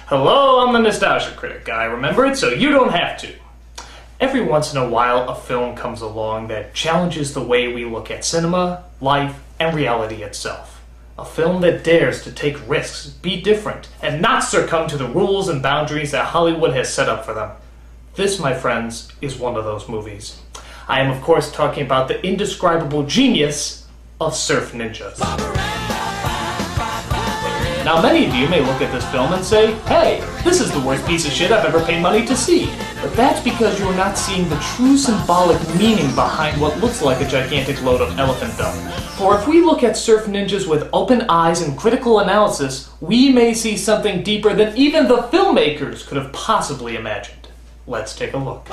Hello, I'm the Nostalgia Critic guy, remember it so you don't have to. Every once in a while, a film comes along that challenges the way we look at cinema, life, and reality itself. A film that dares to take risks, be different, and not succumb to the rules and boundaries that Hollywood has set up for them. This, my friends, is one of those movies. I am, of course, talking about the indescribable genius of Surf Ninjas. Now, many of you may look at this film and say, hey, this is the worst piece of shit I've ever paid money to see. But that's because you're not seeing the true symbolic meaning behind what looks like a gigantic load of elephant dung. For if we look at Surf Ninjas with open eyes and critical analysis, we may see something deeper than even the filmmakers could have possibly imagined. Let's take a look.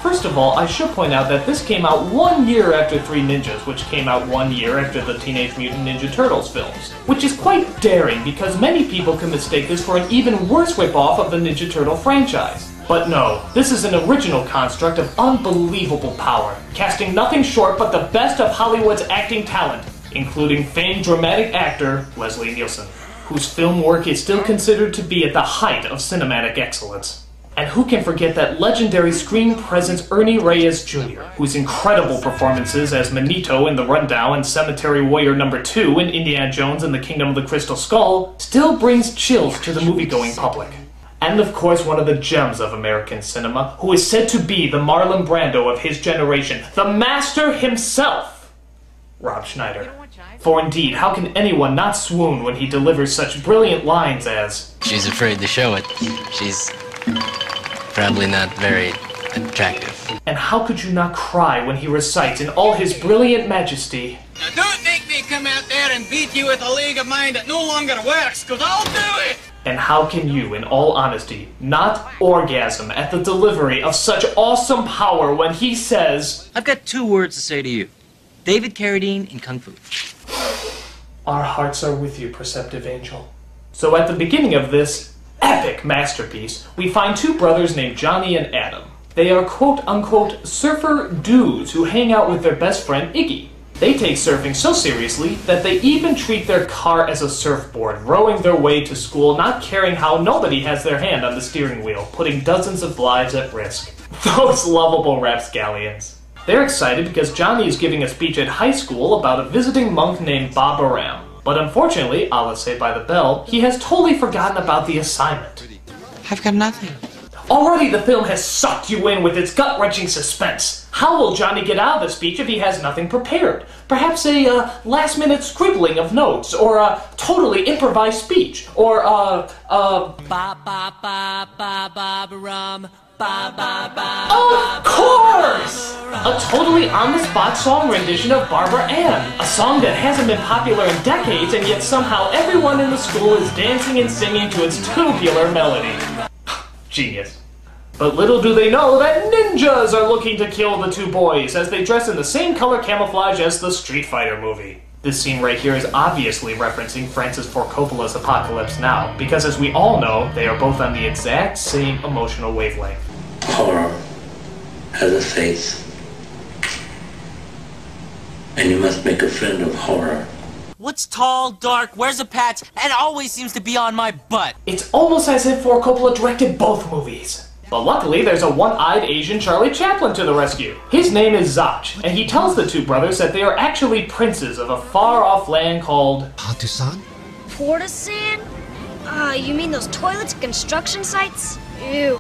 First of all, I should point out that this came out 1 year after Three Ninjas, which came out 1 year after the Teenage Mutant Ninja Turtles films. Which is quite daring because many people can mistake this for an even worse ripoff of the Ninja Turtle franchise. But no, this is an original construct of unbelievable power, casting nothing short but the best of Hollywood's acting talent, including famed dramatic actor Leslie Nielsen, whose film work is still considered to be at the height of cinematic excellence. And who can forget that legendary screen presence Ernie Reyes Jr., whose incredible performances as Manito in The Rundown and Cemetery Warrior No. 2 in Indiana Jones and the Kingdom of the Crystal Skull still brings chills to the movie-going public. And of course one of the gems of American cinema, who is said to be the Marlon Brando of his generation, the master himself, Rob Schneider. For indeed, how can anyone not swoon when he delivers such brilliant lines as, "She's afraid to show it. She's probably not very attractive." And how could you not cry when he recites in all his brilliant majesty, "Now don't make me come out there and beat you with a league of mine that no longer works, cause I'll do it!" And how can you, in all honesty, not orgasm at the delivery of such awesome power when he says, "I've got 2 words to say to you. David Carradine and Kung Fu." Our hearts are with you, perceptive angel. So at the beginning of this epic masterpiece, we find 2 brothers named Johnny and Adam. They are quote-unquote surfer dudes who hang out with their best friend Iggy. They take surfing so seriously that they even treat their car as a surfboard, rowing their way to school, not caring how nobody has their hand on the steering wheel, putting dozens of lives at risk. Those lovable rapscallions. They're excited because Johnny is giving a speech at high school about a visiting monk named Baba Ram. But unfortunately, a la Saved by the Bell, he has totally forgotten about the assignment. I've got nothing. Already the film has sucked you in with its gut-wrenching suspense. How will Johnny get out of the speech if he has nothing prepared? Perhaps a last-minute scribbling of notes, or a totally improvised speech, or ba ba ba ba ba rum. Of course! A totally on-the-spot song rendition of Barbara Ann, a song that hasn't been popular in decades, and yet somehow everyone in the school is dancing and singing to its tubular melody. Genius. But little do they know that ninjas are looking to kill the 2 boys as they dress in the same color camouflage as the Street Fighter movie. This scene right here is obviously referencing Francis Ford Coppola's Apocalypse Now, because as we all know, they are both on the exact same emotional wavelength. Horror has a face, and you must make a friend of horror. What's tall, dark, wears a patch, and always seems to be on my butt? It's almost as if Ford Coppola directed both movies. But luckily, there's a one-eyed Asian Charlie Chaplin to the rescue. His name is Zach, and he tells the 2 brothers that they are actually princes of a far-off land called Patusan? Portusan? You mean those toilets at construction sites? Ew.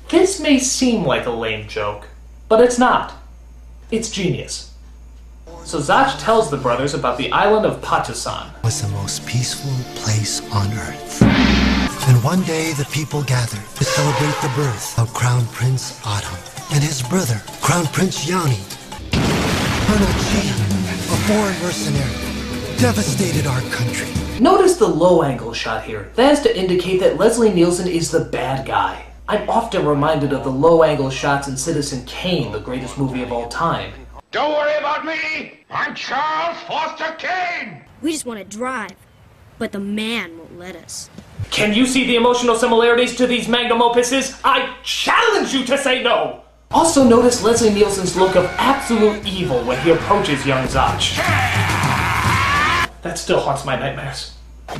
This may seem like a lame joke, but it's not. It's genius. So Zach tells the brothers about the island of Patusan. It was the most peaceful place on earth. And one day the people gathered to celebrate the birth of Crown Prince Autumn and his brother, Crown Prince Yanni. Colonel Chi, a foreign mercenary, devastated our country. Notice the low-angle shot here. That is to indicate that Leslie Nielsen is the bad guy. I'm often reminded of the low-angle shots in Citizen Kane, the greatest movie of all time. Don't worry about me! I'm Charles Foster Kane! We just want to drive, but the man won't let us. Can you see the emotional similarities to these magnum opuses? I challenge you to say no! Also notice Leslie Nielsen's look of absolute evil when he approaches young Zach. That still haunts my nightmares.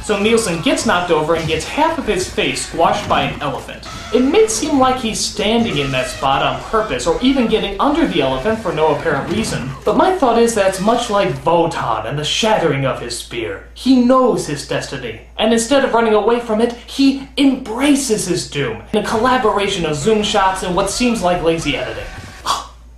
So Nielsen gets knocked over and gets half of his face squashed by an elephant. It may seem like he's standing in that spot on purpose or even getting under the elephant for no apparent reason, but my thought is that it's much like Wotan and the shattering of his spear. He knows his destiny, and instead of running away from it, he embraces his doom in a collaboration of zoom shots and what seems like lazy editing.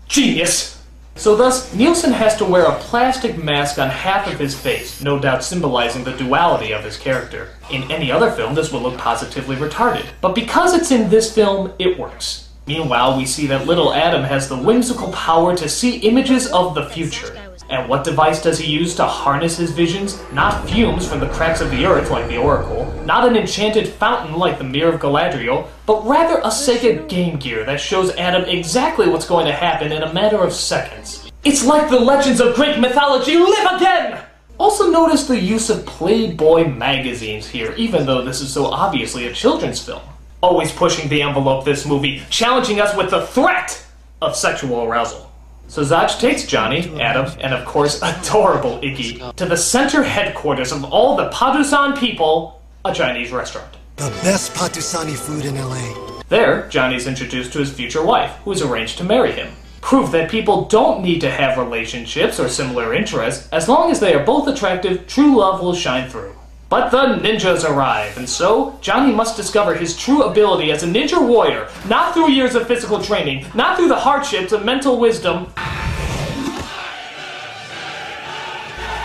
Genius! So thus, Nielsen has to wear a plastic mask on half of his face, no doubt symbolizing the duality of his character. In any other film, this would look positively retarded. But because it's in this film, it works. Meanwhile, we see that little Adam has the whimsical power to see images of the future. And what device does he use to harness his visions? Not fumes from the cracks of the earth like the Oracle, not an enchanted fountain like the Mirror of Galadriel, but rather a Sega Game Gear that shows Adam exactly what's going to happen in a matter of seconds. It's like the legends of Greek mythology live again! Also notice the use of Playboy magazines here, even though this is so obviously a children's film. Always pushing the envelope, this movie, challenging us with the threat of sexual arousal. So Zach takes Johnny, Adam, and of course adorable Iggy, to the center headquarters of all the Padusan people, a Chinese restaurant. The best Patusani food in LA. There, Johnny's introduced to his future wife, who is arranged to marry him. Proof that people don't need to have relationships or similar interests. As long as they are both attractive, true love will shine through. But the ninjas arrive, and so Johnny must discover his true ability as a ninja warrior, not through years of physical training, not through the hardships of mental wisdom,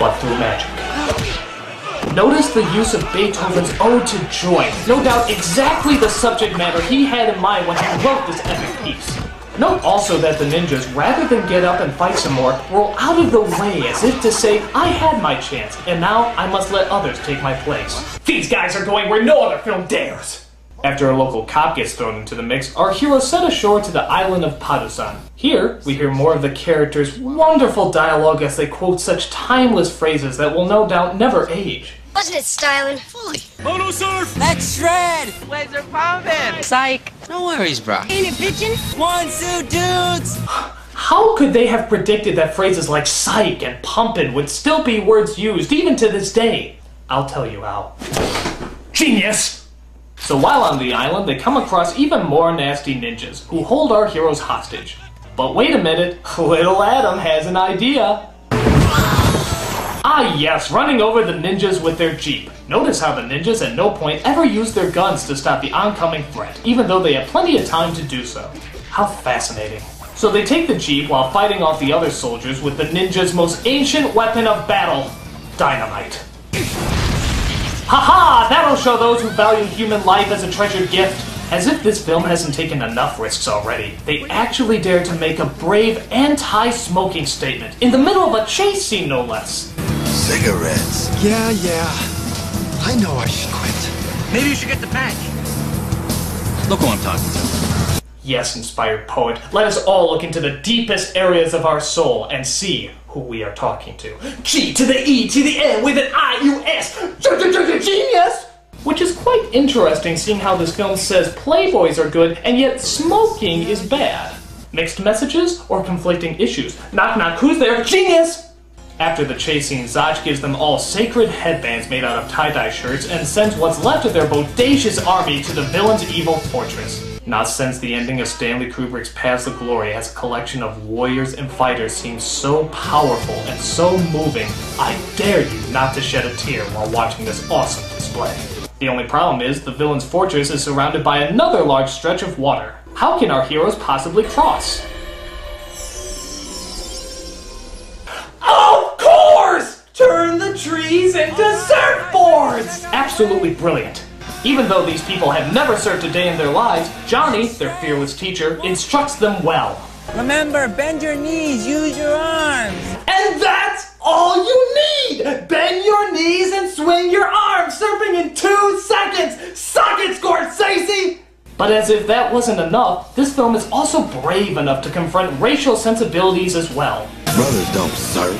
but through magic. Notice the use of Beethoven's Ode to Joy, no doubt exactly the subject matter he had in mind when he wrote this epic piece. Note also that the ninjas, rather than get up and fight some more, roll out of the way as if to say, I had my chance, and now I must let others take my place. These guys are going where no other film dares! After a local cop gets thrown into the mix, our heroes set ashore to the island of Padusan. Here, we hear more of the characters' wonderful dialogue as they quote such timeless phrases that will no doubt never age. Wasn't it styling? Fully. Mono surf! Let's shred! Waves are pumping! Psych. No worries, bro. Ain't it bitchin'? One, two, dudes! How could they have predicted that phrases like psych and pumpin' would still be words used even to this day? I'll tell you how. Genius! So while on the island, they come across even more nasty ninjas who hold our heroes hostage. But wait a minute, little Adam has an idea. Ah yes, running over the ninjas with their jeep. Notice how the ninjas at no point ever use their guns to stop the oncoming threat, even though they have plenty of time to do so. How fascinating. So they take the jeep while fighting off the other soldiers with the ninjas' most ancient weapon of battle, dynamite. Haha! That'll show those who value human life as a treasured gift. As if this film hasn't taken enough risks already, they actually dare to make a brave anti-smoking statement in the middle of a chase scene, no less. Cigarettes. Yeah. I know I should quit. Maybe you should get the patch. Look who I'm talking to. Yes, inspired poet, let us all look into the deepest areas of our soul and see who we are talking to. G to the E to the N with an I-U-S. Genius! Which is quite interesting, seeing how this film says playboys are good and yet smoking is bad. Mixed messages or conflicting issues? Knock knock, who's there? Genius! After the chase scene, Zach gives them all sacred headbands made out of tie-dye shirts and sends what's left of their bodacious army to the villain's evil fortress. Not since the ending of Stanley Kubrick's Paths of Glory has a collection of warriors and fighters seemed so powerful and so moving, I dare you not to shed a tear while watching this awesome display. The only problem is, the villain's fortress is surrounded by another large stretch of water. How can our heroes possibly cross? Of course! Turn the trees into surfboards! Absolutely brilliant. Even though these people have never surfed a day in their lives, Johnny, their fearless teacher, instructs them well. Remember, bend your knees, use your arms. And that's all you need! Bend your knees and swing your arms, surfing in 2 seconds! Suck it, Scorsese! But as if that wasn't enough, this film is also brave enough to confront racial sensibilities as well. Brothers don't surf.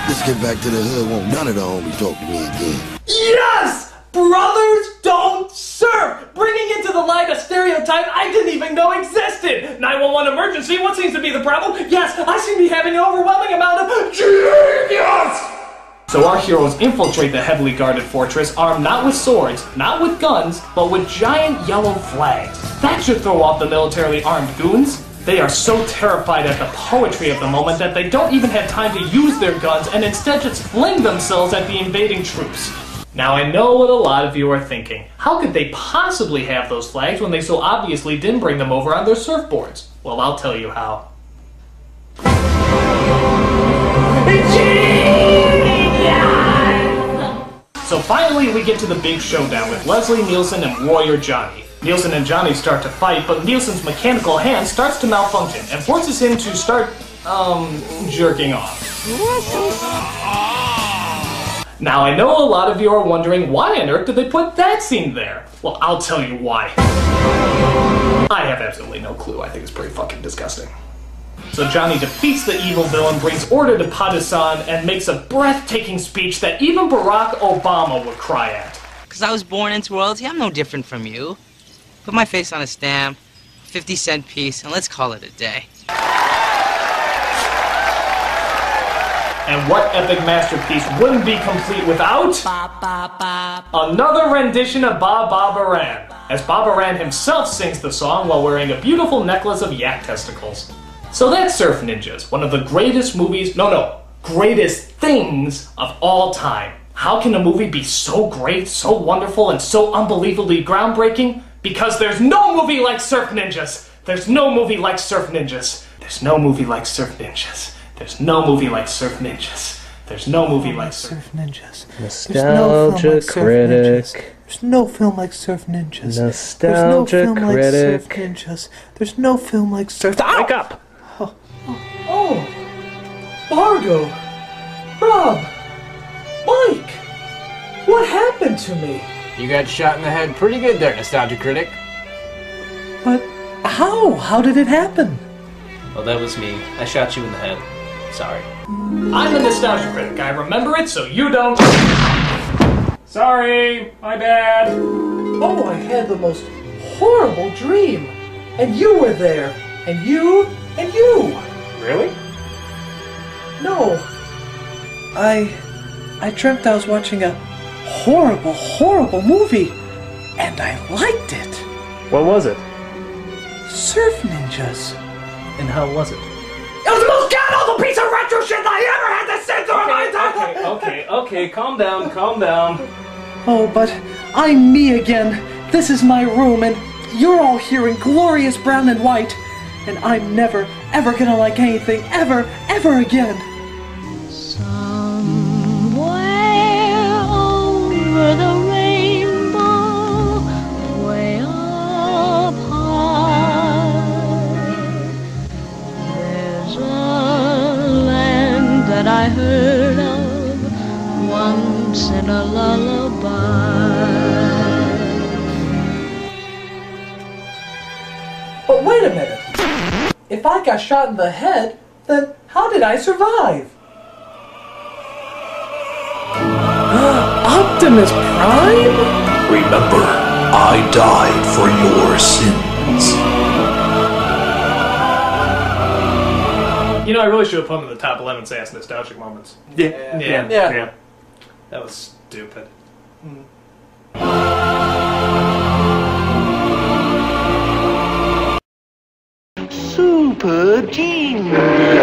Let's get back to the hood, won't none of the homies talk to me again. Yes! Brothers don't surf! Bringing into the light a stereotype I didn't even know existed! 911 emergency, what seems to be the problem? Yes, I seem to be having an overwhelming amount of genius! So our heroes infiltrate the heavily guarded fortress, armed not with swords, not with guns, but with giant yellow flags. That should throw off the militarily armed goons. They are so terrified at the poetry of the moment that they don't even have time to use their guns and instead just fling themselves at the invading troops. Now I know what a lot of you are thinking. How could they possibly have those flags when they so obviously didn't bring them over on their surfboards? Well, I'll tell you how. So finally we get to the big showdown with Leslie Nielsen and Warrior Johnny. Nielsen and Johnny start to fight, but Nielsen's mechanical hand starts to malfunction and forces him to start, jerking off. Now I know a lot of you are wondering why on earth did they put that scene there? Well, I'll tell you why. I have absolutely no clue. I think it's pretty fucking disgusting. So Johnny defeats the evil villain, brings order to Pakistan, and makes a breathtaking speech that even Barack Obama would cry at. Because I was born into royalty, I'm no different from you. Put my face on a stamp, 50-cent piece, and let's call it a day. And what epic masterpiece wouldn't be complete without another rendition of Ba Ba Baran, as Ba Baran himself sings the song while wearing a beautiful necklace of yak testicles. So that's Surf Ninjas, one of the greatest movies, greatest things of all time. How can a movie be so great, so wonderful, and so unbelievably groundbreaking? Because there's no movie like Surf Ninjas! There's no movie like Surf Ninjas! There's no movie like Surf Ninjas! There's no movie like Surf Ninjas! There's no movie like Surf Ninjas! Nostalgia Critic. There's no film like Surf Ninjas. Nostalgia Critic. There's no film like Surf. Wake up! Oh, Margo, Rob, Mike, what happened to me? You got shot in the head pretty good there, Nostalgia Critic. But how? How did it happen? Well, that was me. I shot you in the head. Sorry. I'm the Nostalgia Critic. I remember it, so you don't. Sorry, my bad. Oh, I had the most horrible dream. And you were there. And you, and you. Really? No. I dreamt I was watching a horrible, horrible movie. And I liked it. What was it? Surf Ninjas. And how was it? It was the most god-awful piece of retro shit that I ever had to sit through in my entire... Okay, calm down. Oh, but I'm me again. This is my room, and you're all here in glorious brown and white. And I'm never, ever gonna like anything, ever again. Somewhere over the rainbow, way up high, there's a land that I heard of once in a lullaby. But wait a minute. If I got shot in the head, then how did I survive? Optimus Prime? Remember, I died for your sins. You know, I really should have put him in the top 11 sass nostalgic moments. Yeah. That was stupid. Super genius.